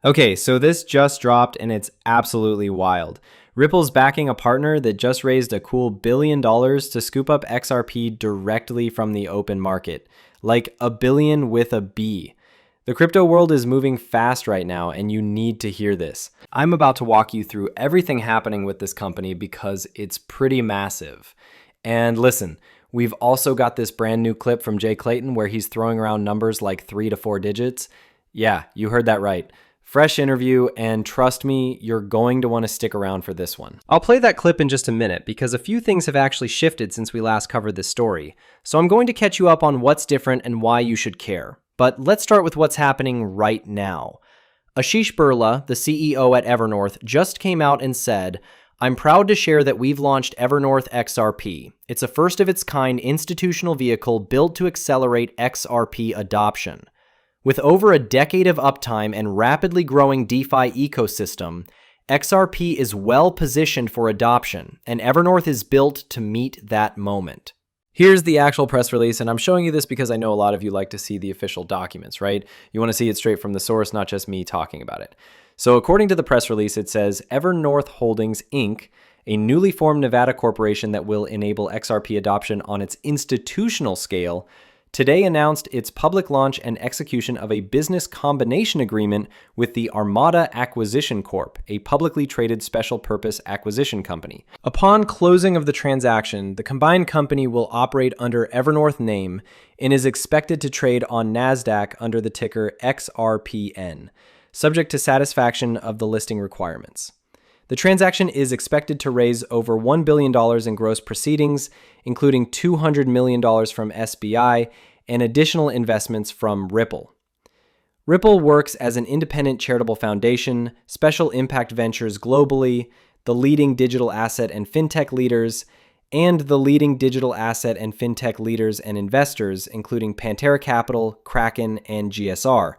Okay, so this just dropped and it's absolutely wild. Ripple's backing a partner that just raised a cool $1 billion to scoop up XRP directly from the open market. Like a billion with a B. The crypto world is moving fast right now and you need to hear this. I'm about to walk you through everything happening with this company because it's pretty massive. And listen, we've also got this brand new clip from Jay Clayton where he's throwing around numbers like 3 to 4 digits. Yeah, you heard that right. Fresh interview, and trust me, you're going to want to stick around for this one. I'll play that clip in just a minute because a few things have actually shifted since we last covered this story. So I'm going to catch you up on what's different and why you should care. But let's start with what's happening right now. Ashish Birla, the CEO at Evernorth, just came out and said, "I'm proud to share that we've launched Evernorth XRP. It's a first of its kind institutional vehicle built to accelerate XRP adoption. With over a decade of uptime and rapidly growing DeFi ecosystem, XRP is well positioned for adoption, and Evernorth is built to meet that moment." Here's the actual press release, and I'm showing you this because I know a lot of you like to see the official documents, right? You want to see it straight from the source, not just me talking about it. So according to the press release, it says, Evernorth Holdings, Inc., a newly formed Nevada corporation that will enable XRP adoption on its institutional scale, today announced its public launch and execution of a business combination agreement with the Armada Acquisition Corp., a publicly traded special purpose acquisition company. Upon closing of the transaction, the combined company will operate under Evernorth name and is expected to trade on NASDAQ under the ticker XRPN, subject to satisfaction of the listing requirements. The transaction is expected to raise over $1 billion in gross proceedings, including $200 million from SBI and additional investments from Ripple. Ripple works as an independent charitable foundation, special impact ventures globally, the leading digital asset and fintech leaders, and the leading digital asset and fintech leaders and investors, including Pantera Capital, Kraken, and GSR,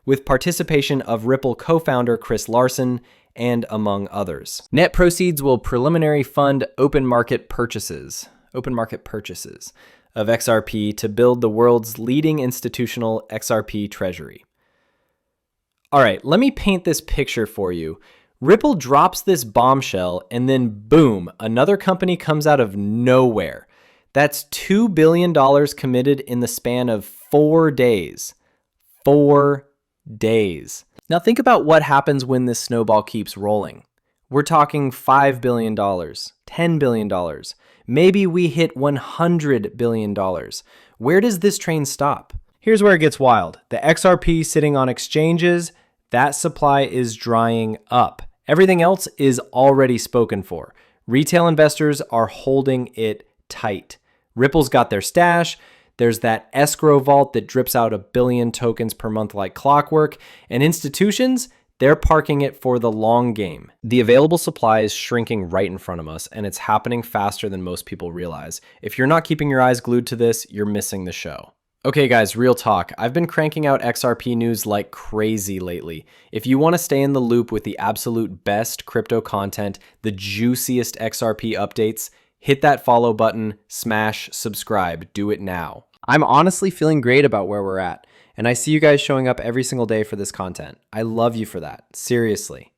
with participation of Ripple co-founder Chris Larsen, and among others. Net proceeds will preliminary fund open market purchases of XRP to build the world's leading institutional XRP treasury. All right, let me paint this picture for you. Ripple drops this bombshell and then boom, another company comes out of nowhere. That's $2 billion committed in the span of 4 days. 4 days. Now think about what happens when this snowball keeps rolling. We're talking $5 billion, $10 billion. Maybe we hit $100 billion. Where does this train stop? Here's where it gets wild. The XRP sitting on exchanges, that supply is drying up. Everything else is already spoken for. Retail investors are holding it tight. Ripple's got their stash. There's that escrow vault that drips out 1 billion tokens per month like clockwork. And institutions, they're parking it for the long game. The available supply is shrinking right in front of us, and it's happening faster than most people realize. If you're not keeping your eyes glued to this, you're missing the show. Okay guys, real talk. I've been cranking out XRP news like crazy lately. If you want to stay in the loop with the absolute best crypto content, the juiciest XRP updates, hit that follow button, smash subscribe, do it now. I'm honestly feeling great about where we're at, and I see you guys showing up every single day for this content. I love you for that, seriously.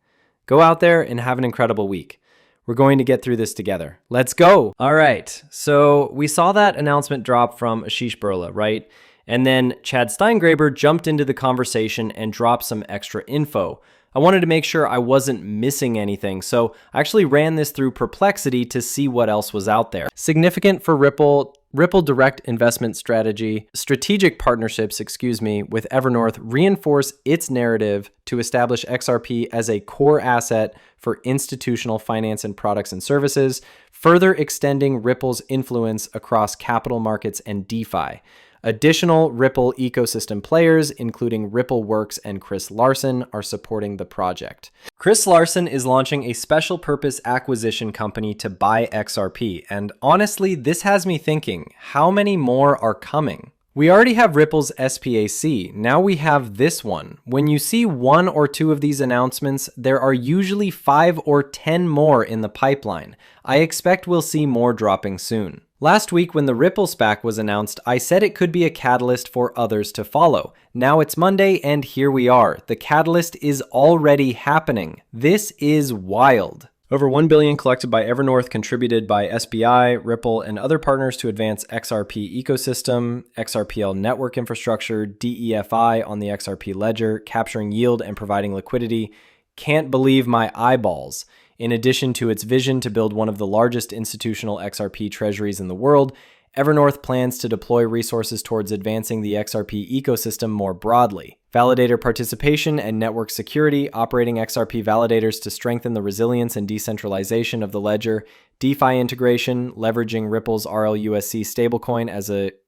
Go out there and have an incredible week. We're going to get through this together. Let's go. All right, so we saw that announcement drop from Ashish Birla, right? And then Chad Steingraber jumped into the conversation and dropped some extra info. I wanted to make sure I wasn't missing anything, so I actually ran this through Perplexity to see what else was out there. Significant for Ripple direct investment strategic partnerships, with Evernorth reinforce its narrative to establish XRP as a core asset for institutional finance and products and services, further extending Ripple's influence across capital markets and DeFi. Additional Ripple ecosystem players, including Ripple Works and Chris Larsen, are supporting the project. Chris Larsen is launching a special purpose acquisition company to buy XRP, and honestly, this has me thinking, how many more are coming? We already have Ripple's SPAC. Now we have this one. When you see one or two of these announcements, there are usually 5 or 10 more in the pipeline. I expect we'll see more dropping soon. Last week when the Ripple SPAC was announced, I said it could be a catalyst for others to follow. Now it's Monday and here we are. The catalyst is already happening. This is wild. Over $1 billion collected by Evernorth, contributed by SBI, Ripple, and other partners to advance XRP ecosystem, XRPL network infrastructure, DEFI on the XRP ledger, capturing yield and providing liquidity. Can't believe my eyeballs. In addition to its vision to build one of the largest institutional XRP treasuries in the world, Evernorth plans to deploy resources towards advancing the XRP ecosystem more broadly. Validator participation and network security, operating XRP validators to strengthen the resilience and decentralization of the ledger, DeFi integration, leveraging Ripple's RLUSD stablecoin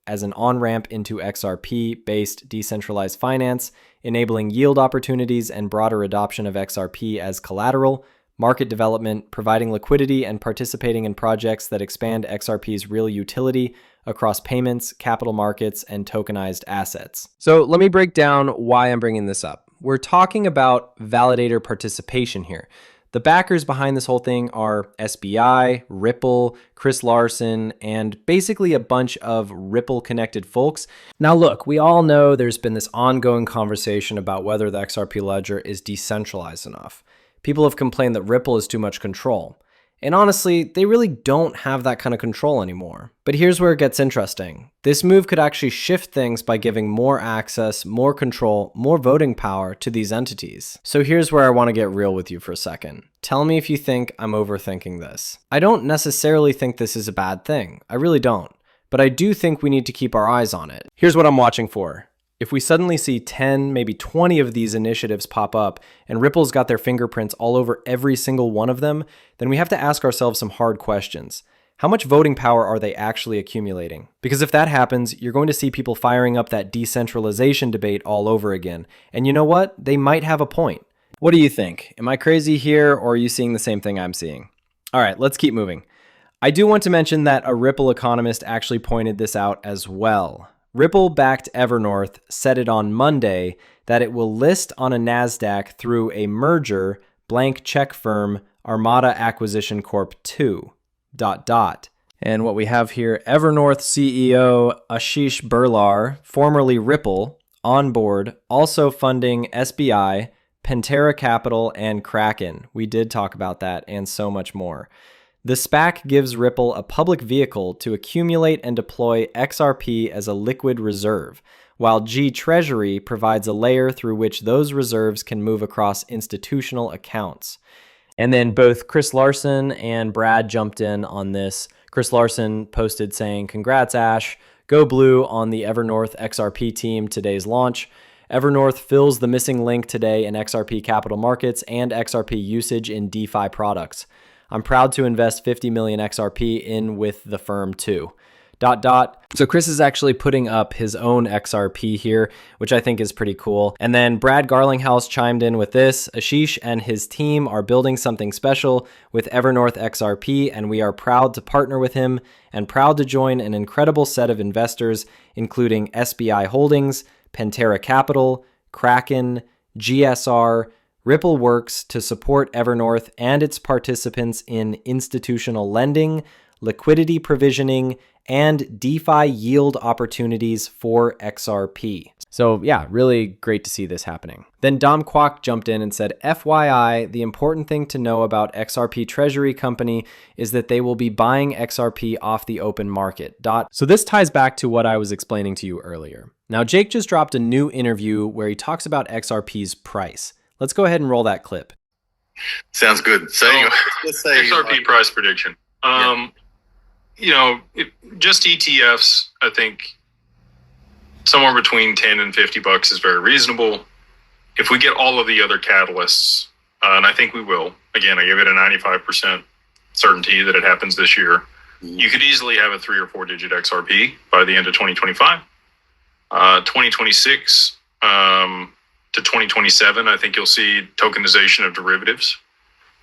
as an on-ramp into XRP-based decentralized finance, enabling yield opportunities and broader adoption of XRP as collateral, market development, providing liquidity, and participating in projects that expand XRP's real utility across payments, capital markets, and tokenized assets. So let me break down why I'm bringing this up. We're talking about validator participation here. The backers behind this whole thing are SBI, Ripple, Chris Larsen, and basically a bunch of Ripple-connected folks. Now look, we all know there's been this ongoing conversation about whether the XRP ledger is decentralized enough. People have complained that Ripple is too much control. And honestly, they really don't have that kind of control anymore. But here's where it gets interesting. This move could actually shift things by giving more access, more control, more voting power to these entities. So here's where I want to get real with you for a second. Tell me if you think I'm overthinking this. I don't necessarily think this is a bad thing. I really don't. But I do think we need to keep our eyes on it. Here's what I'm watching for. If we suddenly see 10, maybe 20 of these initiatives pop up and Ripple's got their fingerprints all over every single one of them, then we have to ask ourselves some hard questions. How much voting power are they actually accumulating? Because if that happens, you're going to see people firing up that decentralization debate all over again. And you know what? They might have a point. What do you think? Am I crazy here, or are you seeing the same thing I'm seeing? All right, let's keep moving. I do want to mention that a Ripple economist actually pointed this out as well. Ripple-backed Evernorth said it on Monday that it will list on a NASDAQ through a merger, blank check firm, Armada Acquisition Corp. 2. ... And what we have here, Evernorth CEO Ashish Burlar, formerly Ripple, on board, also funding SBI, Pantera Capital, and Kraken. We did talk about that and so much more. The SPAC gives Ripple a public vehicle to accumulate and deploy XRP as a liquid reserve, while G Treasury provides a layer through which those reserves can move across institutional accounts. And then both Chris Larsen and Brad jumped in on this. Chris Larsen posted saying, "Congrats, Ash. Go blue on the Evernorth XRP team today's launch. Evernorth fills the missing link today in XRP capital markets and XRP usage in DeFi products. I'm proud to invest 50 million XRP in with the firm too." ... So Chris is actually putting up his own XRP here, which I think is pretty cool. And then Brad Garlinghouse chimed in with this. "Ashish and his team are building something special with Evernorth XRP, and we are proud to partner with him and proud to join an incredible set of investors, including SBI Holdings, Pantera Capital, Kraken, GSR, Ripple Works, to support Evernorth and its participants in institutional lending, liquidity provisioning, and DeFi yield opportunities for XRP." So yeah, really great to see this happening. Then Dom Kwok jumped in and said, "FYI, the important thing to know about XRP Treasury Company is that they will be buying XRP off the open market." So this ties back to what I was explaining to you earlier. Now, Jake just dropped a new interview where he talks about XRP's price. Let's go ahead and roll that clip. Sounds good. So anyway, let's say XRP price prediction. Just ETFs, I think somewhere between 10 and $50 is very reasonable. If we get all of the other catalysts, and I think we will, again, I give it a 95% certainty that it happens this year, you could easily have a 3 or 4 digit XRP by the end of 2025. 2026 to 2027, I think you'll see tokenization of derivatives.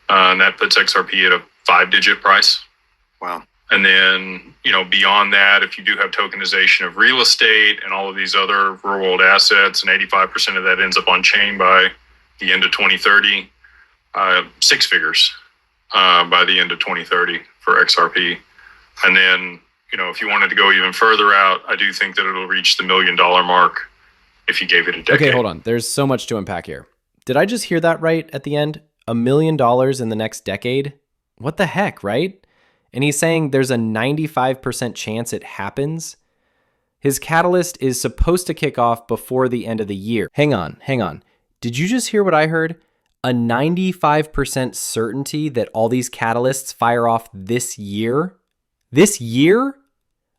And that puts XRP at a 5 digit price. Wow. And then, beyond that, if you do have tokenization of real estate and all of these other real world assets, and 85% of that ends up on chain by the end of 2030, six figures by the end of 2030 for XRP. And then, if you wanted to go even further out, I do think that it'll reach the $1 million mark if you gave it a decade. Okay, hold on. There's so much to unpack here. Did I just hear that right at the end? $1 million in the next decade? What the heck, right? And he's saying there's a 95% chance it happens? His catalyst is supposed to kick off before the end of the year. Hang on. Did you just hear what I heard? A 95% certainty that all these catalysts fire off this year? This year?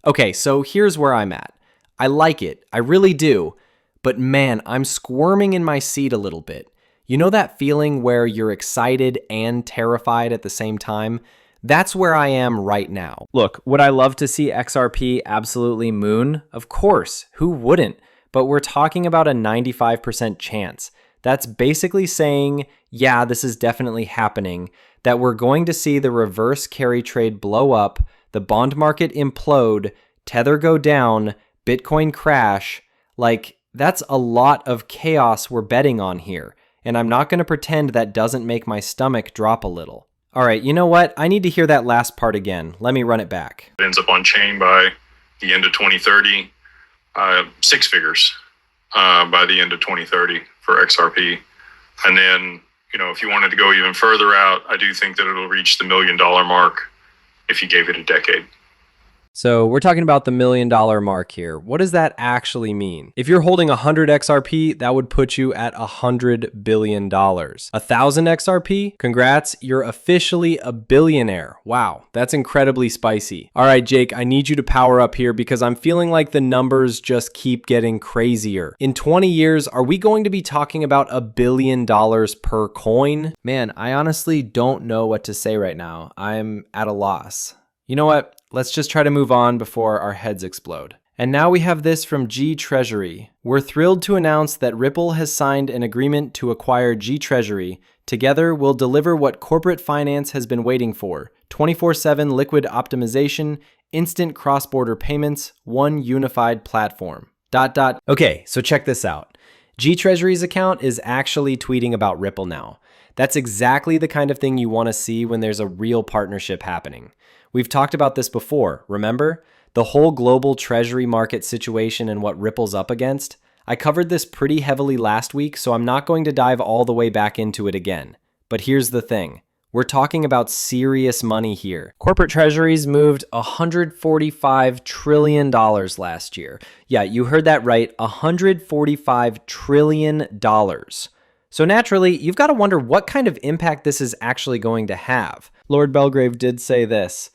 Okay, so here's where I'm at. I like it. I really do. But man, I'm squirming in my seat a little bit. You know that feeling where you're excited and terrified at the same time? That's where I am right now. Look, would I love to see XRP absolutely moon? Of course, who wouldn't? But we're talking about a 95% chance. That's basically saying, yeah, this is definitely happening, that we're going to see the reverse carry trade blow up, the bond market implode, Tether go down, Bitcoin crash. Like, that's a lot of chaos we're betting on here. And I'm not going to pretend that doesn't make my stomach drop a little. All right, you know what? I need to hear that last part again. Let me run it back. It ends up on chain by the end of 2030, six figures by the end of 2030 for XRP. And then, if you wanted to go even further out, I do think that it'll reach the $1 million mark if you gave it a decade. So we're talking about the $1 million mark here. What does that actually mean? If you're holding 100 XRP, that would put you at $100 billion. 1,000 XRP? Congrats, you're officially a billionaire. Wow, that's incredibly spicy. All right, Jake, I need you to power up here because I'm feeling like the numbers just keep getting crazier. In 20 years, are we going to be talking about $1 billion per coin? Man, I honestly don't know what to say right now. I'm at a loss. You know what? Let's just try to move on before our heads explode. And now we have this from G Treasury. We're thrilled to announce that Ripple has signed an agreement to acquire G Treasury. Together, we'll deliver what corporate finance has been waiting for: 24/7 liquid optimization, instant cross-border payments, one unified platform. ... Okay, so check this out. G Treasury's account is actually tweeting about Ripple now. That's exactly the kind of thing you want to see when there's a real partnership happening. We've talked about this before, remember? The whole global treasury market situation and what Ripple's up against. I covered this pretty heavily last week, so I'm not going to dive all the way back into it again. But here's the thing. We're talking about serious money here. Corporate treasuries moved $145 trillion last year. Yeah, you heard that right, $145 trillion. So naturally, you've got to wonder what kind of impact this is actually going to have. Lord Belgrave did say this: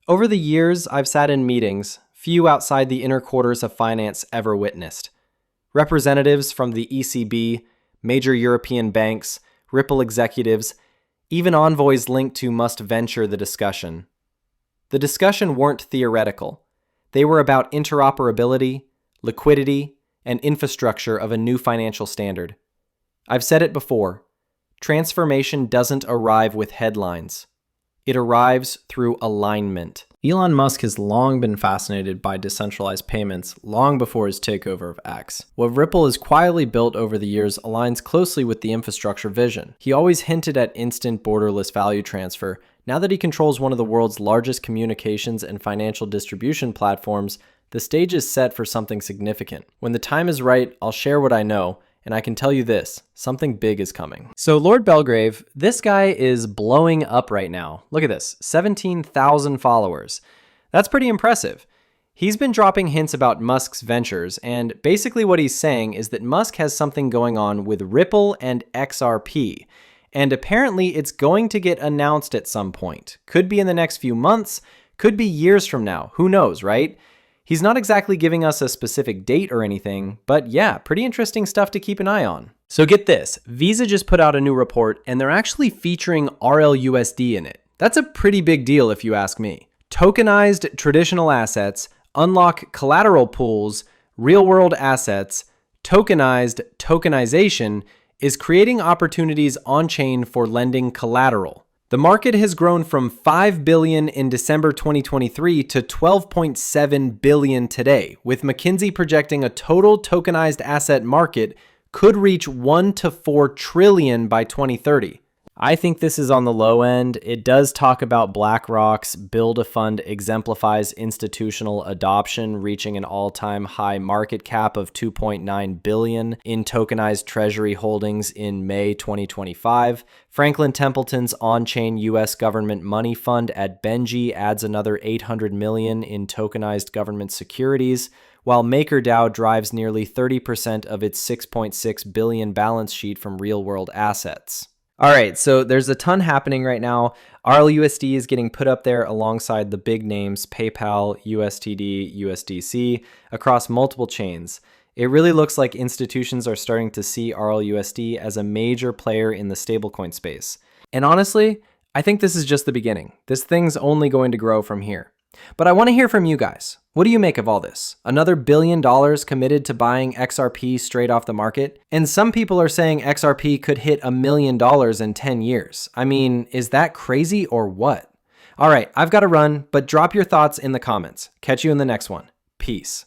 "Over the years, I've sat in meetings, few outside the inner quarters of finance ever witnessed. Representatives from the ECB, major European banks, Ripple executives, even envoys linked to must venture the discussion. The discussion weren't theoretical. They were about interoperability, liquidity, and infrastructure of a new financial standard. I've said it before, transformation doesn't arrive with headlines. It arrives through alignment." Elon Musk has long been fascinated by decentralized payments, long before his takeover of X. What Ripple has quietly built over the years aligns closely with the infrastructure vision. He always hinted at instant borderless value transfer. Now that he controls one of the world's largest communications and financial distribution platforms, the stage is set for something significant. When the time is right, I'll share what I know, and I can tell you this, something big is coming. So Lord Belgrave, this guy is blowing up right now. Look at this, 17,000 followers. That's pretty impressive. He's been dropping hints about Musk's ventures, and basically what he's saying is that Musk has something going on with Ripple and XRP. And apparently it's going to get announced at some point. Could be in the next few months, could be years from now, who knows, right? He's not exactly giving us a specific date or anything, but yeah, pretty interesting stuff to keep an eye on. So get this, Visa just put out a new report and they're actually featuring RLUSD in it. That's a pretty big deal if you ask me. Tokenized traditional assets, unlock collateral pools, real-world assets, tokenization is creating opportunities on-chain for lending collateral. The market has grown from $5 billion in December 2023 to $12.7 billion today, with McKinsey projecting a total tokenized asset market could reach $1 to $4 trillion by 2030. I think this is on the low end. It does talk about BlackRock's Build-A-Fund exemplifies institutional adoption, reaching an all-time high market cap of $2.9 billion in tokenized treasury holdings in May 2025. Franklin Templeton's on-chain U.S. government money fund at Benji adds another $800 million in tokenized government securities, while MakerDAO drives nearly 30% of its $6.6 billion balance sheet from real-world assets. All right, so there's a ton happening right now. RLUSD is getting put up there alongside the big names PayPal, USTD, USDC across multiple chains. It really looks like institutions are starting to see RLUSD as a major player in the stablecoin space. And honestly, I think this is just the beginning. This thing's only going to grow from here. But I want to hear from you guys. What do you make of all this? Another $1 billion committed to buying XRP straight off the market? And some people are saying XRP could hit $1 million in 10 years. I mean, is that crazy or what? All right, I've got to run, but drop your thoughts in the comments. Catch you in the next one. Peace.